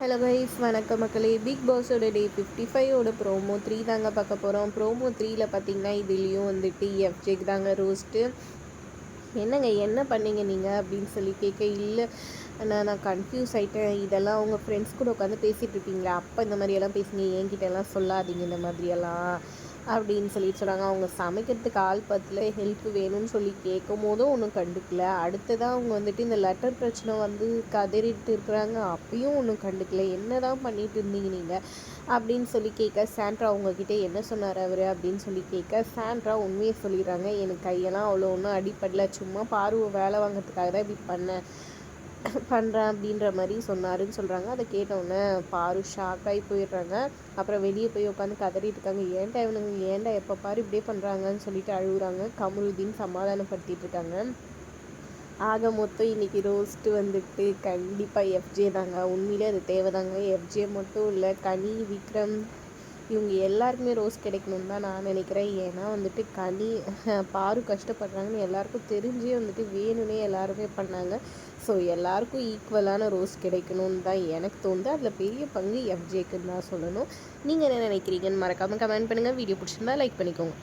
Hello guys, வணக்கம் மக்களே. Big பாஸோட டே 55ஓட promo 3 தாங்க பார்க்க போகிறோம். ப்ரோமோ 3ல பார்த்தீங்கன்னா இதுலேயும் வந்துட்டு எஃப்ஜேக்கு தாங்க ரோஸ்ட்டு. என்னங்க என்ன பண்ணீங்க நீங்கள் அப்படின்னு சொல்லி கேட்க, இல்லை நான் கன்ஃபியூஸ் ஆகிட்டேன், இதெல்லாம் உங்கள் ஃப்ரெண்ட்ஸ் கூட உட்காந்து பேசிகிட்டு இருப்பீங்களா, அப்போ இந்த மாதிரியெல்லாம் பேசுங்க, என்கிட்ட எல்லாம் சொல்லாதீங்க இந்த மாதிரியெல்லாம் அப்படின்னு சொல்லிட்டு சொன்னாங்க. அவங்க சமைக்கிறதுக்கு ஆள் பத்தில் ஹெல்ப் வேணும்னு சொல்லி கேட்கும் போதும் ஒன்றும் கண்டுக்கல. அடுத்ததான் அவங்க வந்துட்டு இந்த லெட்டர் பிரச்சனை வந்து கதறிட்டு இருக்கிறாங்க, அப்பயும் ஒன்றும் கண்டுக்கல. என்ன தான் பண்ணிட்டு இருந்தீங்க நீங்கள் அப்படின்னு சொல்லி கேட்க, சாண்ட்ரா அவங்கக்கிட்ட என்ன சொன்னார் அவர் அப்படின்னு சொல்லி கேட்க, சாண்ட்ரா உண்மையை சொல்லிடுறாங்க. எனக்கு கையெல்லாம் அவ்வளோ ஒன்றும் அடிப்படல, சும்மா பார்வை வேலை வாங்கிறதுக்காக தான் இப்படி பண்ணுறேன் அப்படின்ற மாதிரி சொன்னாருன்னு சொல்கிறாங்க. அதை கேட்டவுடனே பாரு ஷாக்காகி போயிடுறாங்க. அப்புறம் வெளியே போய் உட்காந்து கதறிட்டு இருக்காங்க. ஏன்டா இவனுங்க ஏன்டா எப்போ பாரு இப்படியே பண்ணுறாங்கன்னு சொல்லிட்டு அழுகுறாங்க. கமருதீன் சமாதானப்படுத்திட்டு இருக்காங்க. ஆக மொத்தம் இன்றைக்கி ரோஸ்ட்டு வந்துட்டு கண்டிப்பாக எஃப்ஜே தாங்க. உண்மையிலே அது தேவைதாங்க. எஃப்ஜே மட்டும் இல்லை, கனி, விக்ரம் இவங்க எல்லாருக்குமே ரோஸ் கிடைக்கணும்னு தான் நான் நினைக்கிறேன். ஏன்னா வந்துட்டு பாரு கஷ்டப்படுறாங்கன்னு எல்லாருக்கும் தெரிஞ்சே வந்துட்டு வேணும்னே எல்லாருமே பண்ணாங்க. ஸோ எல்லாருக்கும் ஈக்குவலான ரோஸ் கிடைக்கணும்னு தான் எனக்கு தோணுது. அதில் பெரிய பங்கு எஃப்ஜேக்குன்னு தான் சொல்லணும். நீங்கள் என்ன நினைக்கிறீங்கன்னு மறக்காமல் கமெண்ட் பண்ணுங்கள். வீடியோ பிடிச்சிருந்தா லைக் பண்ணிக்கோங்க.